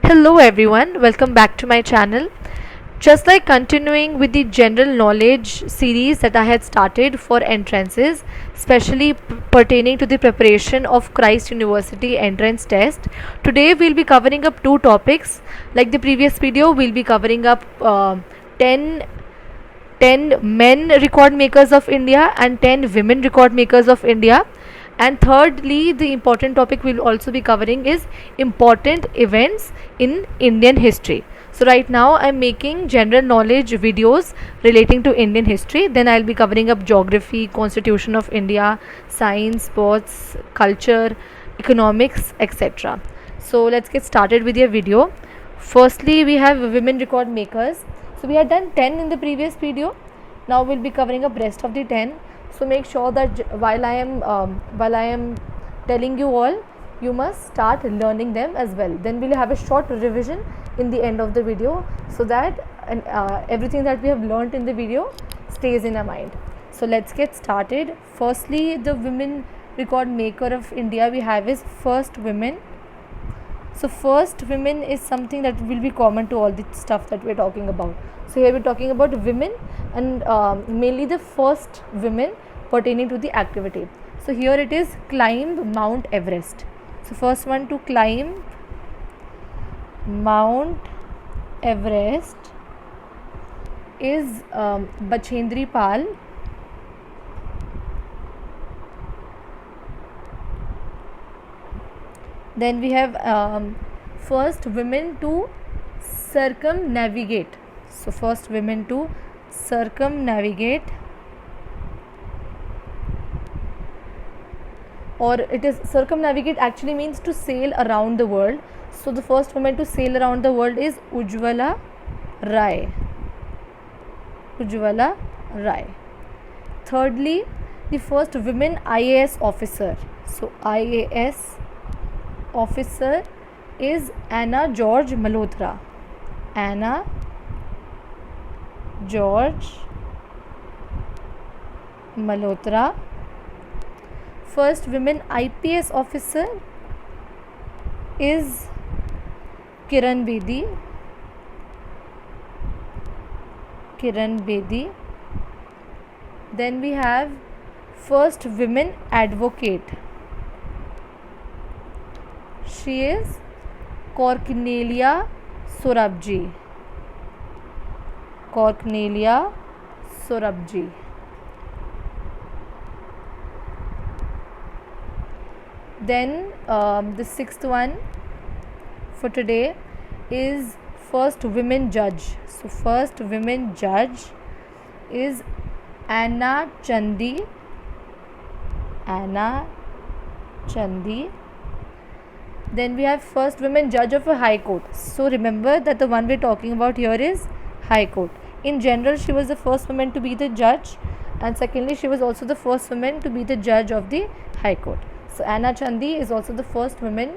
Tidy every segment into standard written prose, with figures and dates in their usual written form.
Hello everyone, welcome back to my channel. Just like continuing with the general knowledge series that I had started for entrances, especially pertaining to the preparation of Christ University entrance test, today we'll be covering up two topics. Like the previous video, we'll be covering up 10 10 men record makers of India and 10 women record makers of India. And thirdly, the important topic we'll also be covering is important events in Indian history. So right now I'm making general knowledge videos relating to Indian history. Then I'll be covering up geography, constitution of India, science, sports, culture, economics, etc. So let's get started with your video. Firstly, we have women record makers. So we had done 10 in the previous video. Now we'll be covering up rest of the 10. So make sure that while I am telling you all, you must start learning them as well. Then we'll have a short revision in the end of the video, so that everything that we have learned in the video stays in our mind. So let's get started. Firstly, the women record maker of India we have is first women. So first women is something that will be common to all the stuff that we're talking about. So here we're talking about women and mainly the first women pertaining to the activity. So here it is climb Mount Everest. So first one to climb Mount Everest is Bachendri Pal. Then we have first women to circumnavigate. So first women to circumnavigate, or it is circumnavigate actually means to sail around the world. So the first woman to sail around the world is Ujjwala Rai. Ujjwala Rai. Thirdly, the first women IAS officer. So IAS officer is Anna George Malhotra. Anna George Malhotra. First women IPS officer is Kiran Bedi. Kiran Bedi. Then we have first women advocate. She is Cornelia Sorabji. Cornelia Sorabji. Then the sixth one for today is first women judge. So first women judge is Anna Chandi. Anna Chandi. Then we have first women judge of a high court. So remember that the one we're talking about here is high court. In general, she was the first woman to be the judge, and secondly, she was also the first woman to be the judge of the high court. So Anna Chandi is also the first woman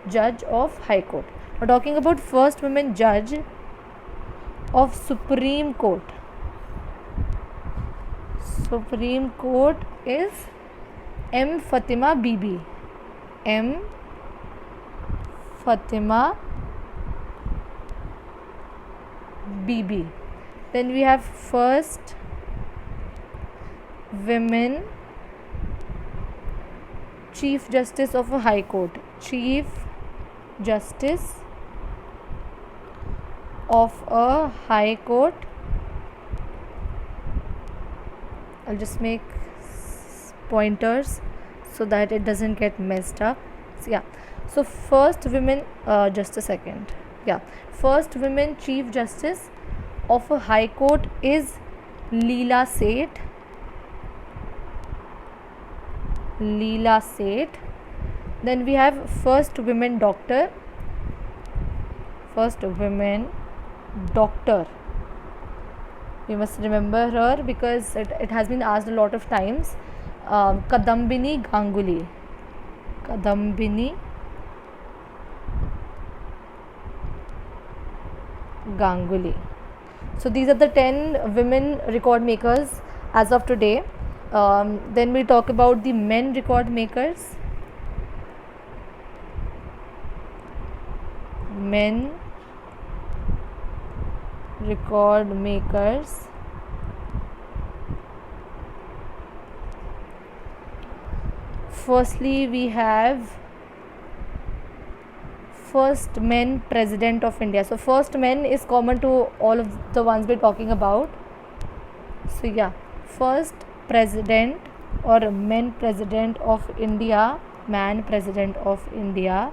judge of high court. We're talking about first woman judge of Supreme Court. Supreme Court is M. Fatima Bibi. M. Fatima Bibi. Then we have first women Chief Justice of a High Court. Chief Justice of a High Court. I'll just make pointers so that it doesn't get messed up. So yeah. So first women, just a second. Yeah. First women Chief Justice of a High Court is Leela Seth. Leela Seth. Then we have first women doctor. First women doctor. You must remember her because it has been asked a lot of times. Kadambini Ganguly. Kadambini Ganguly. So these are the 10 women record makers as of today. Then we talk about the men record makers. men record makers. Firstly, we have first men president of India. So first men is common to all of the ones we're talking about. So yeah, first president or men president of India, man president of India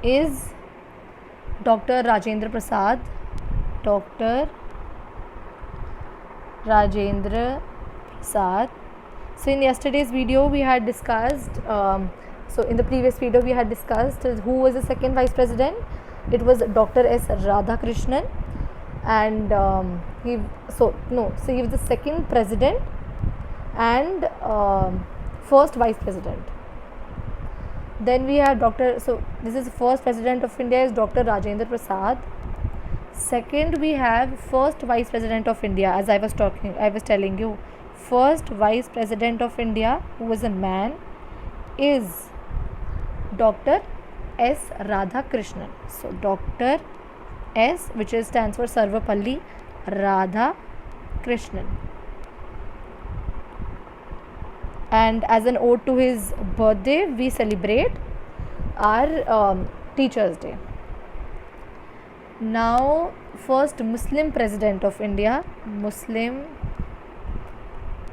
is Dr. Rajendra Prasad. Dr. Rajendra Prasad. So in yesterday's video we had discussed, so in the previous video we had discussed who was the second vice president. It was Dr. S. Radhakrishnan, and he was the second president and first vice president. Then we have this is the first president of India is Dr. Rajendra Prasad. Second, we have first vice president of India, as I was telling you. First vice president of India, who was a man, is Dr. S. Radhakrishnan. So Dr. S, which stands for Sarvapalli Radhakrishnan. And as an ode to his birthday, we celebrate our Teachers' Day. Now, first Muslim president of India. Muslim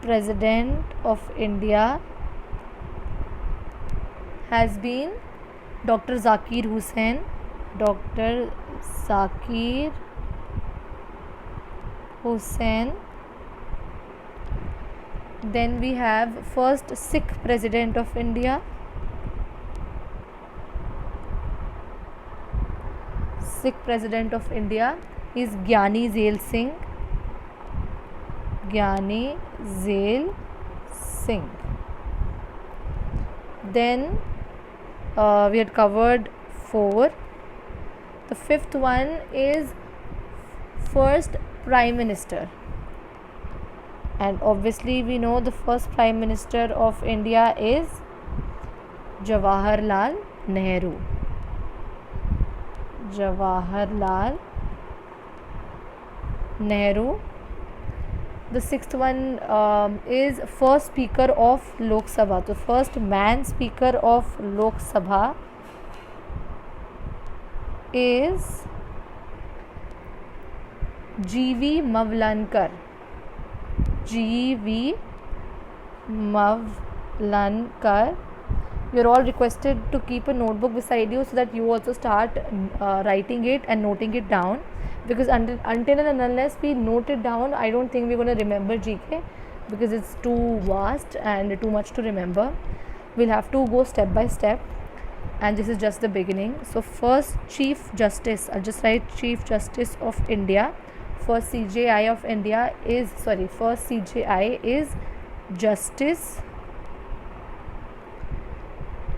president of India has been Dr. Zakir Hussain. Dr. Zakir Hussain. Then we have first Sikh president of India. Sikh president of India is Gyani Zail Singh. Gyani Zail Singh. Then we had covered 4. The fifth one is first prime minister. And obviously we know the first prime minister of India is Jawaharlal Nehru. Jawaharlal Nehru. The sixth one is first speaker of Lok Sabha. The first man speaker of Lok Sabha is G.V. Mavlankar. G.V. Mavlankar. You're all requested to keep a notebook beside you so that you also start writing it and noting it down, because until and unless we note it down, I don't think we're going to remember GK, because it's too vast and too much to remember. We'll have to go step by step, and this is just the beginning. So first Chief Justice, I'll just write Chief Justice of India. First CJI of India is first CJI is Justice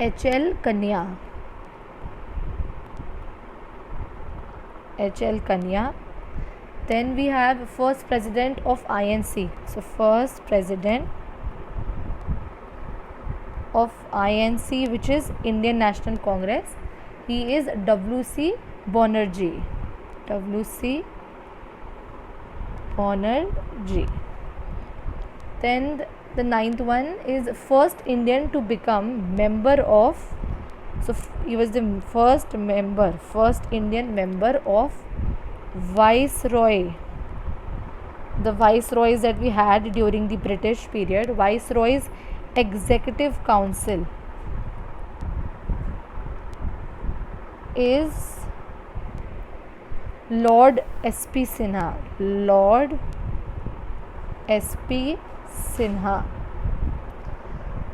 H.L. Kanya. H.L. Kanya. Then we have first president of INC. So first president of INC, which is Indian National Congress, he is W.C. Banerjee. W.C. Banerjee. Then the ninth one is first Indian to become member of, so he was the first Indian member of Viceroy. The viceroys that we had during the British period, Viceroy's Executive Council is Lord S.P. Sinha. Lord S.P. Sinha.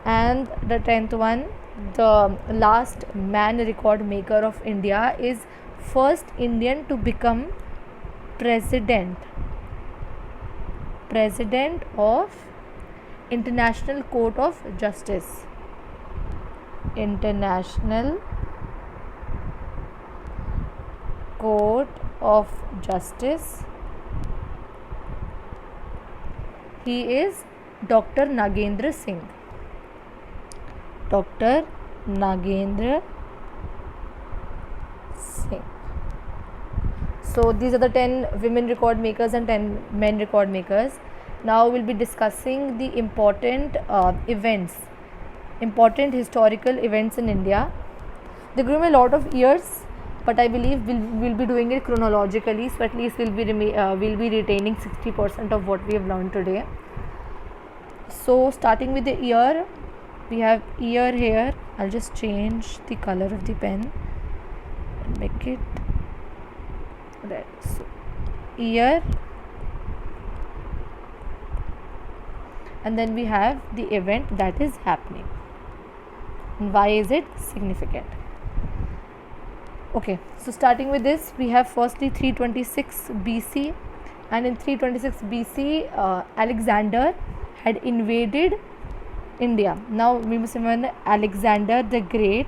And the 10th one, the last man record maker of India, is first Indian to become president of International Court of Justice. International Court of Justice. He is Dr. Nagendra Singh. Dr. Nagendra Same. So these are the 10 women record makers and 10 men record makers. Now we'll be discussing the important events, important historical events in India. They grew a lot of years, but I believe we'll be doing it chronologically, so at least we'll be retaining 60% of what we have learned today. So starting with the year, we have year here. I'll just change the color of the pen and make it red. So year, and then we have the event that is happening and why is it significant. Okay, so starting with this, we have firstly 326 BC, and in 326 BC, Alexander had invaded India. Now we must remember Alexander the Great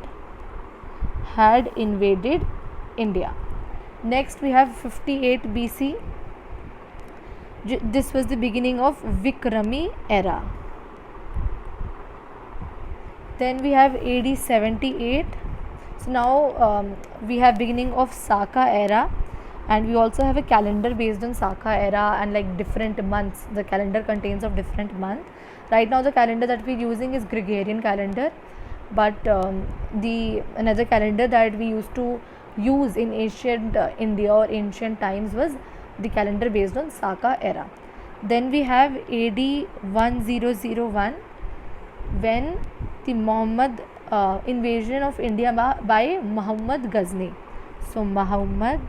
had invaded India. Next we have 58 BC. This was the beginning of Vikrami era. Then we have AD 78. So now we have beginning of Saka era, and we also have a calendar based on Saka era and like different months. The calendar contains of different months. Right now the calendar that we're using is Gregorian calendar, but the another calendar that we used to use in ancient India or ancient times was the calendar based on Saka era. Then we have AD 1001, when the Muhammad invasion of India by Muhammad Ghazni. So Muhammad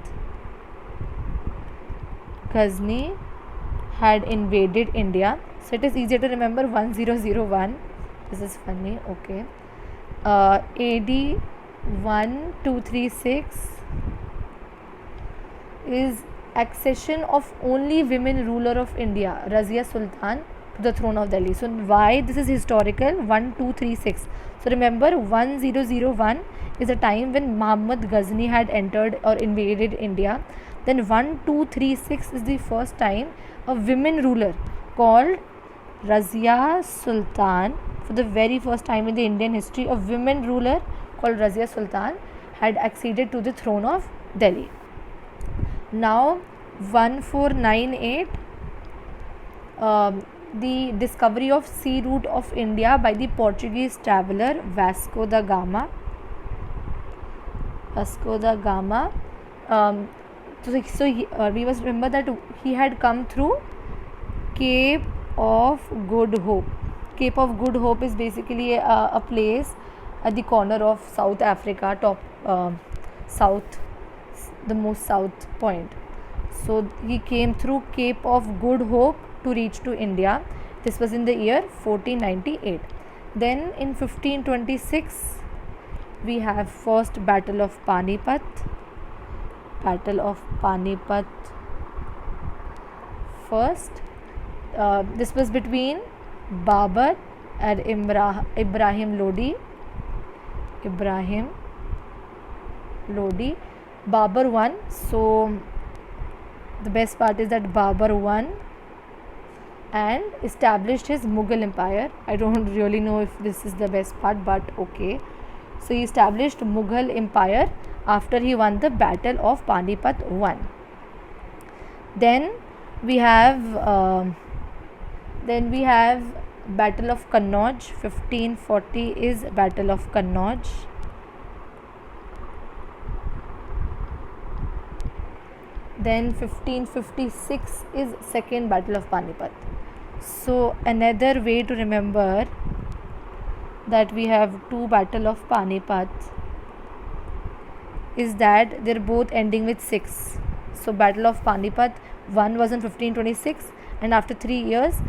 Ghazni had invaded India. So it is easier to remember 1001. This is funny. Okay. AD 1236 is accession of only women ruler of India, Razia Sultan, to the throne of Delhi. So why this is historical? 1236. So remember 1001 is a time when Muhammad Ghazni had entered or invaded India. Then 1236 is the first time a women ruler called Razia Sultan, for the very first time in the Indian history, a women ruler called Razia Sultan had acceded to the throne of Delhi. Now 1498, the discovery of sea route of India by the Portuguese traveller Vasco da Gama. We must remember that he had come through Cape of Good Hope. Cape of Good Hope is basically a place at the corner of South Africa, south, the most south point. So he came through Cape of Good Hope to reach to India. This was in the year 1498. Then in 1526 we have first Battle of Panipat. First, this was between Babur and Ibrahim Lodi. Babur won. So the best part is that Babur won and established his Mughal empire. I don't really know if this is the best part, but okay. So he established Mughal empire after he won the Battle of Panipat 1. Then we have Battle of Kannauj. 1540 is Battle of Kannauj. Then 1556 is second Battle of Panipat. So another way to remember that we have two Battle of Panipat is that they're both ending with 6. So Battle of Panipat 1 was in 1526, and after 30 years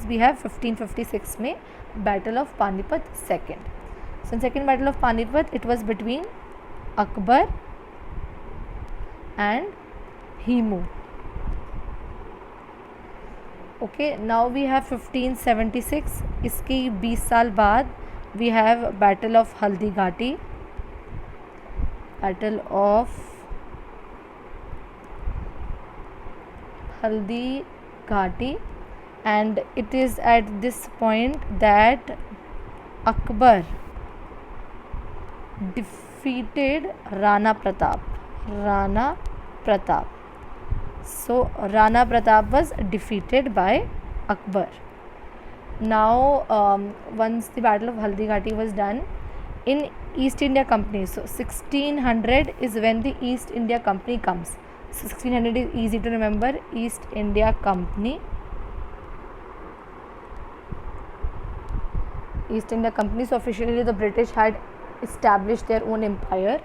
we have 1556 में Battle of Panipat second. So in second Battle of Panipat it was between Akbar and Himu. Okay, now we have 1576. इसके 20 साल बाद we have Battle of Haldi Ghati. Battle of Haldi Ghati, and it is at this point that Akbar defeated Rana Pratap. Rana Pratap. So Rana Pratap was defeated by Akbar. Now, once the Battle of Haldi Ghati was done, in East India Company, so 1600 is when the East India Company comes. So 1600 is easy to remember. East India Company. East India Company. So officially the British had established their own empire.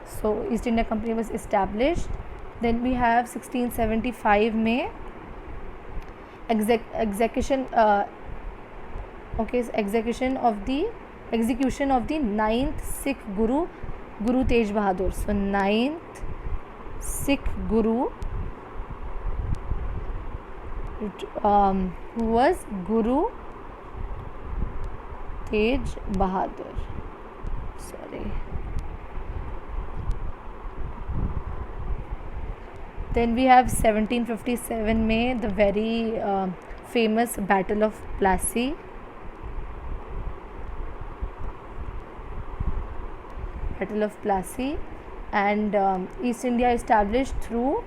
So East India Company was established. Then we have 1675 May execution of the 9th Sikh Guru, Guru Tej Bahadur. So 9th Sikh Guru, who was Guru Tej Bahadur. Sorry. Then we have 1757 May, the very famous Battle of Plassey. Battle of Plassey, and East India established through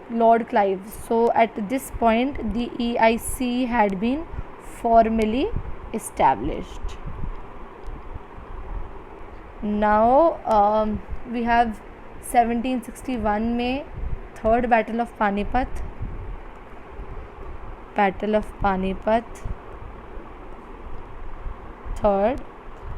Lord Clive. So at this point the EIC had been formally established. Now we have 1761 May, third Battle of Panipat. Battle of Panipat, third.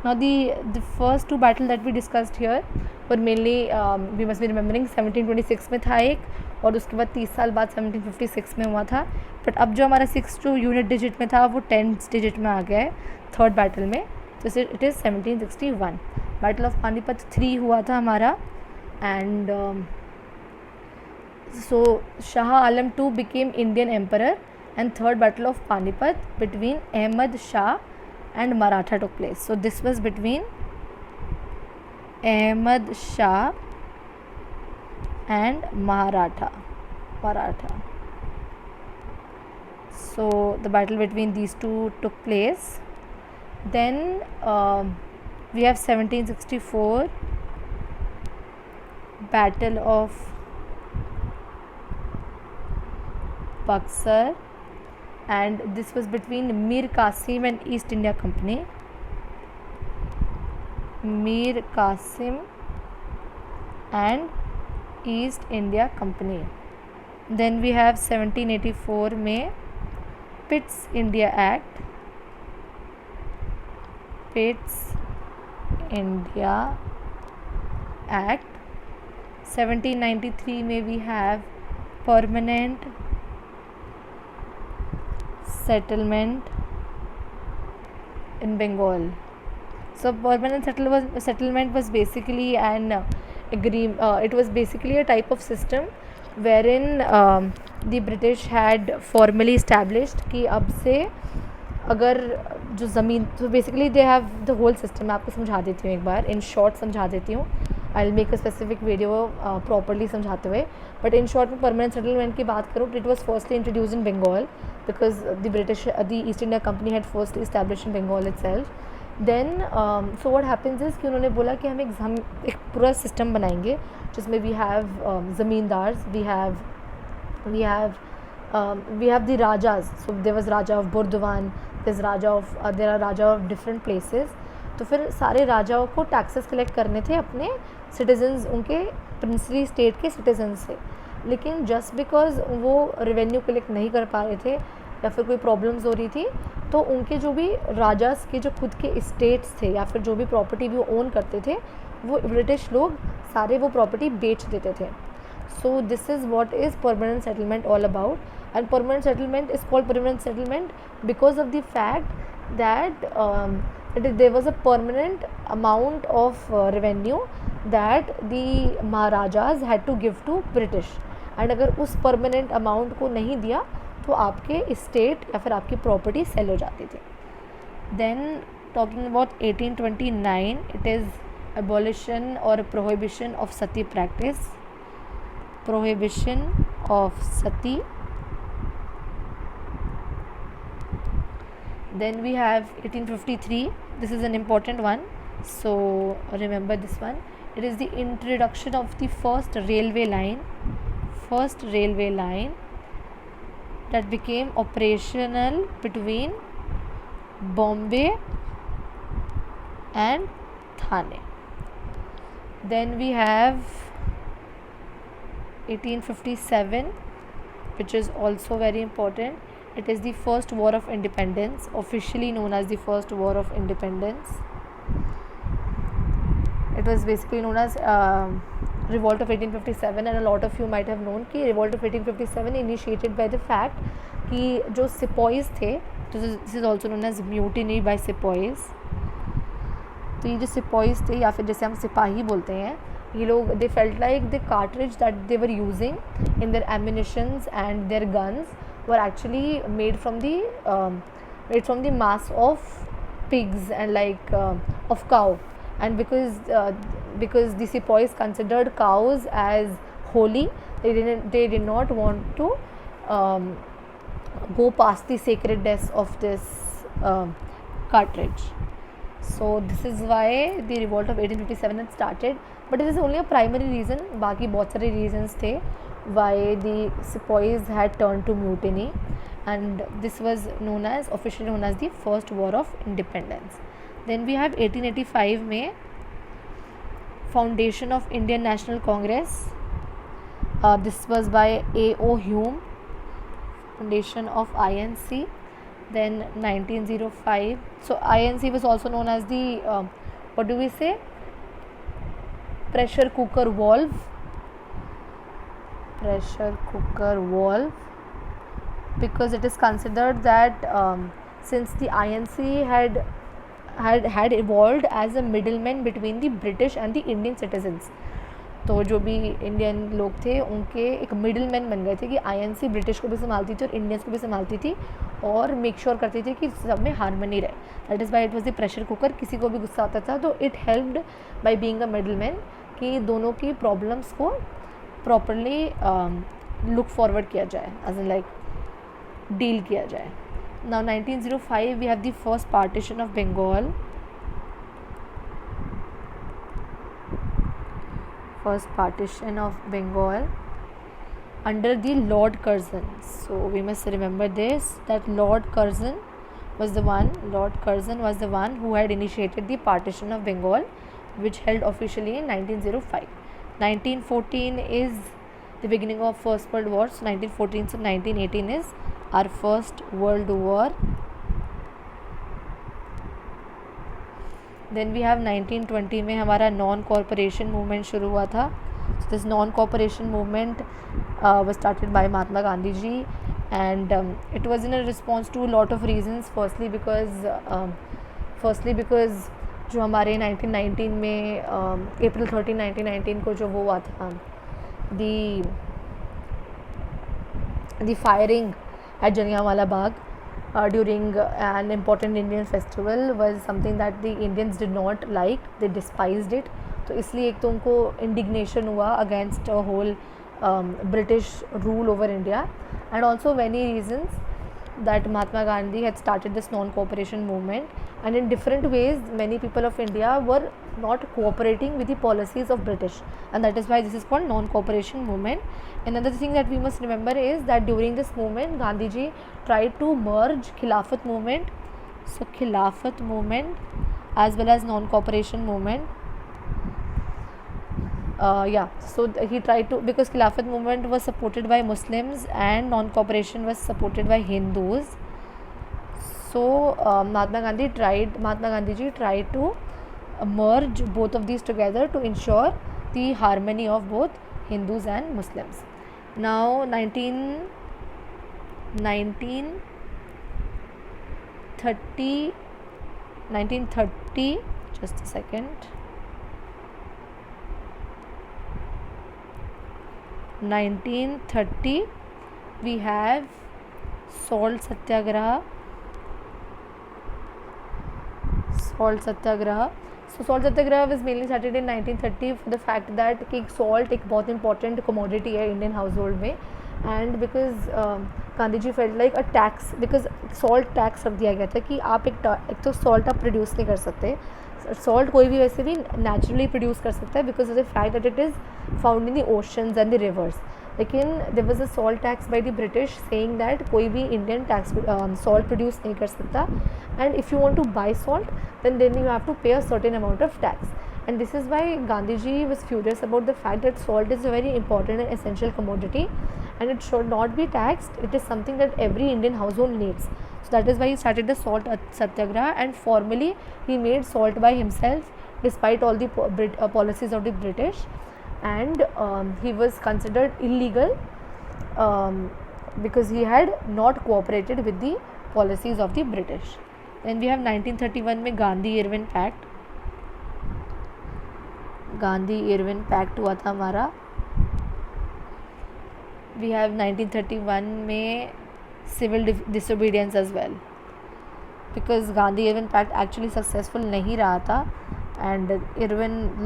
Now the first two battle that we discussed here were mainly we must be remembering 1726 में था एक, और उसके बाद 30 साल बाद 1756 में हुआ था. बट अब जो हमारा 6 जो यूनिट डिजिट में था वो 10 डिजिट में आ गया है थर्ड बैटल में. तो it is 1761. Battle of Panipat 3 हुआ था हमारा. And so Shah Alam II became Indian Emperor, and third Battle of Panipat between Ahmad Shah and Maratha took place. So this was between Ahmad Shah and Maratha. So the battle between these two took place. Then we have 1764 Battle of Buxar, and this was between Mir Qasim and East India Company. Mir Qasim and East India Company. Then we have 1784 May, Pitt's India Act. Pitt's India Act. 1793 May we have Permanent Settlement in Bengal. So permanent settlement was basically an it was basically a type of system wherein the British had formally established कि अब से अगर जो ज़मीन, तो basically they have the whole system. मैं आपको समझा देती हूँ एक बार, इन शॉर्ट समझा देती हूँ. I will make a specific video properly समझाते हुए. बट इन शॉर्ट में परमानेंट सेटलमेंट की बात करूँ, it was firstly introduce in Bengal because the East India company had first establish in Bengal itself. Then so what happens is कि उन्होंने बोला कि हम एक पूरा सिस्टम बनाएंगे जिसमें we have zamindars, we have the rajas. So there was Raja of Burdwan, there are Raja of different places. तो फिर सारे राजाओं को टैक्सेस कलेक्ट करने थे अपने सिटीजन्स, उनके प्रिंसली स्टेट के सिटीजन से. लेकिन जस्ट बिकॉज वो रेवेन्यू कलेक्ट नहीं कर पा रहे थे या फिर कोई प्रॉब्लम्स हो रही थी, तो उनके जो भी राजास के जो खुद के स्टेट्स थे या फिर जो भी प्रॉपर्टी भी वो ओन करते थे, वो ब्रिटिश लोग सारे वो प्रॉपर्टी बेच देते थे. So this is what is permanent settlement all about, and permanent settlement is called permanent settlement because of the fact that there was a permanent amount of revenue that the Maharajas had to give to British, and अगर उस permanent amount को नहीं दिया तो आपके estate या फिर आपकी property sell हो जाती थी. Then talking about 1829, it is abolition or prohibition of sati practice. Prohibition of sati. Then we have 1853. This is an important one. So remember this one. It is the introduction of the first railway line that became operational between Bombay and Thane. Then we have 1857, which is also very important. It is the first war of independence, officially known as the first war of independence. It was basically known as revolt of 1857, and a lot of you might have known कि revolt of 1857 initiated by the fact कि जो सिपॉइज़ थे, this is also known as mutiny by sepoys. तो ये जो सिपॉइज़ थे या फिर जैसे हम सिपाही बोलते हैं, ये लोग they felt like the cartridge that they were using in their ammunitions and their guns were actually made from the mass of pigs and like of cow. And because the sepoys considered cows as holy, they did not want to go past the sacredness of this cartridge. So this is why the revolt of 1857 had started, but it is only a primary reason. बाकी बहुत सारे reasons थे why the sepoys had turned to mutiny, and this was officially known as the first war of independence. Then we have 1885 में foundation of Indian National Congress. This was by A.O. Hume. Foundation of INC. Then 1905. So INC was also known as the what do we say? Pressure cooker valve. Pressure cooker valve, because it is considered that since the INC had evolved as a middleman between the British and the Indian citizens, तो जो भी Indian लोग थे उनके एक middle man बन गए थे कि आईएनसी ब्रिटिश को भी संभालती थी और इंडियंस को भी संभालती थी और मेक श्योर करती थी कि सब में हारमनी रहे. That is why it was the pressure cooker. किसी को भी गुस्सा आता था तो it helped by being a middle man कि दोनों की प्रॉब्लम्स को प्रॉपरली लुक फॉरवर्ड किया जाए, एज इन लाइक डील किया जाए. Now 1905 we have the first partition of Bengal. First partition of Bengal under the Lord Curzon. So we must remember this, that Lord Curzon was the one who had initiated the partition of Bengal, which held officially in 1905. 1914 is the beginning of First World War. So 1914 to 1918 is our First World War. Then we have 1920 में हमारा non corporation movement शुरू हुआ था. This non corporation movement was started by Mahatma Gandhi ji, and it was in a response to lot of reasons. Firstly because जो हमारे 1919 में अप्रैल 13 1919 को जो वो हुआ था, the firing at Jallianwala Bagh during an important Indian festival was something that the Indians did not like. They despised it. तो इसलिए एक तो उनको indignation हुआ against a whole British rule over India, and also many reasons that Mahatma Gandhi had started this non-cooperation movement, and in different ways many people of India were not cooperating with the policies of British, and that is why this is called non-cooperation movement. Another thing that we must remember is that during this movement Gandhi ji tried to merge Khilafat movement, so Khilafat movement as well as non-cooperation movement. So he tried to, because Khilafat movement was supported by Muslims and non-cooperation was supported by Hindus. So Mahatma Gandhi ji tried to merge both of these together to ensure the harmony of both Hindus and Muslims. Now 1930, just a second. 1930 we have salt satyagraha. So salt satyagraha was mainly started in 1930 for the fact that कि salt एक बहुत important commodity है Indian household में, and because Gandhi ji felt like a tax, because salt tax रख दिया गया था कि आप एक तो salt आप produce नहीं कर सकते, सॉल्ट कोई भी वैसे भी नेचुरली प्रोड्यूस कर सकता है because of the fact that it is found in the oceans and the rivers. लेकिन there was a salt tax by the British saying that कोई भी इंडियन टैक्स सॉल्ट प्रोड्यूस नहीं कर सकता, and if you want to buy salt then you have to pay a certain amount of tax. And this is why Gandhiji was furious about the fact that salt is a very important and essential commodity and it should not be taxed. It is something that every Indian household needs. So that is why he started the salt satyagraha, and formally he made salt by himself despite all the policies of the British. And he was considered illegal because he had not cooperated with the policies of the British. Then we have 1931 में Gandhi Irwin pact. Gandhi Irwin pact हुआ था हमारा. We have 1931 में civil disobedience as well because Gandhi Irwin pact actually successful नहीं रहा था, and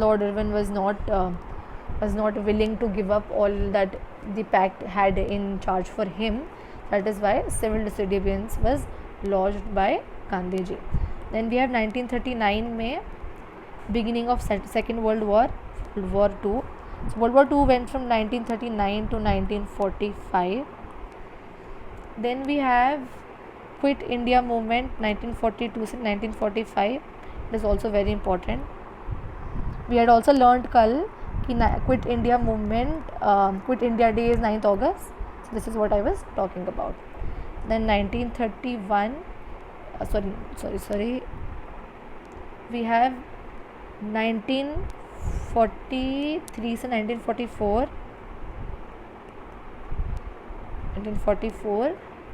Lord Irwin was not willing to give up all that the pact had in charge for him. That is why civil disobedience was lodged by Gandhi ji. Then we have 1939 में beginning of Second World War, World War II. So World War II went from 1939 to 1945. Then we have Quit India movement 1942 to 1945. It is also very important. We had also learned कल कि Quit India movement, Quit India Day is 9th August. So this is what I was talking about. Then 1931. Sorry. We have 1943 से 1944.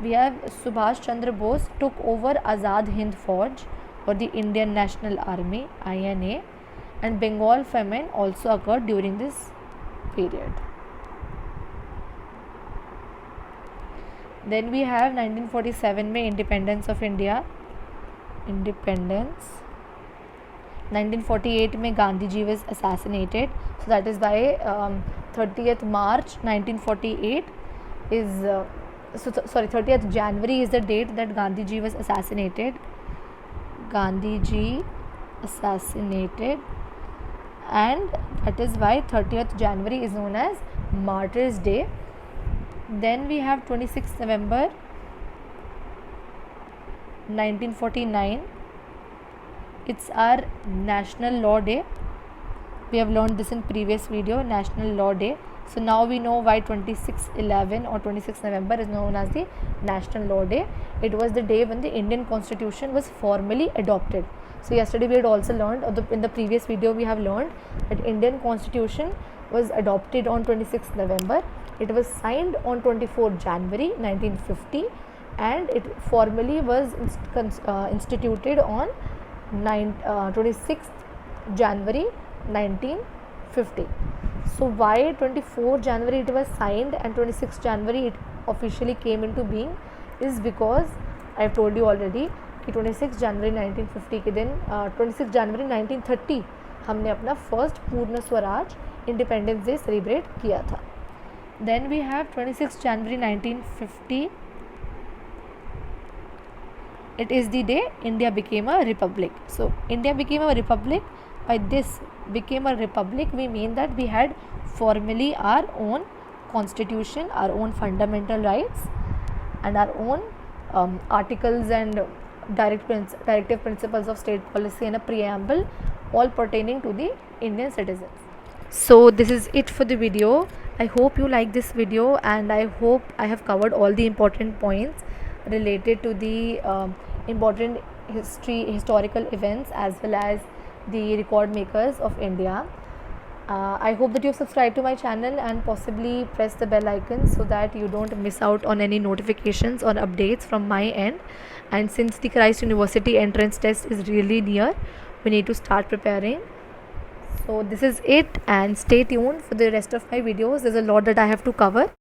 We have Subhash Chandra Bose took over Azad Hind Fauj or the Indian National Army INA, and Bengal famine also occurred during this period. Then we have 1947 में independence of India. 1948 में Gandhi ji was assassinated. So that is why 30th March 1948 is 30th January is the date that Gandhi ji was assassinated. Gandhi ji assassinated, and that is why 30th January is known as Martyrs Day. Then we have 26th November 1949. It's our National Law Day. We have learned this in previous video, National Law Day. So now we know why 26/11 or 26th November is known as the National Law Day. It was the day when the Indian Constitution was formally adopted. So yesterday we had also learned, in the previous video we have learned that Indian Constitution was adopted on 26th November. It was signed on 24th January 1950, and it formally was instituted on 26th January 1950. So why 24th January it was signed and 26th January it officially came into being is because I have told you already कि 26 January 1950 के दिन 26 जनवरी 1930 हमने अपना first पूर्ण Swaraj independence day celebrate किया था. Then we have 26 January 1950. It is the day India became a republic. So India became a republic. By this became a republic, we mean that we had formally our own constitution, our own fundamental rights, and our own articles and directive principles of state policy and a preamble, all pertaining to the Indian citizens. So this is it for the video. I hope you like this video, and I hope I have covered all the important points related to the important historical events as well as the record makers of India. I hope that you subscribe to my channel and possibly press the bell icon so that you don't miss out on any notifications or updates from my end. And since the Christ University entrance test is really near, we need to start preparing. So this is it, and stay tuned for the rest of my videos. There's a lot that I have to cover.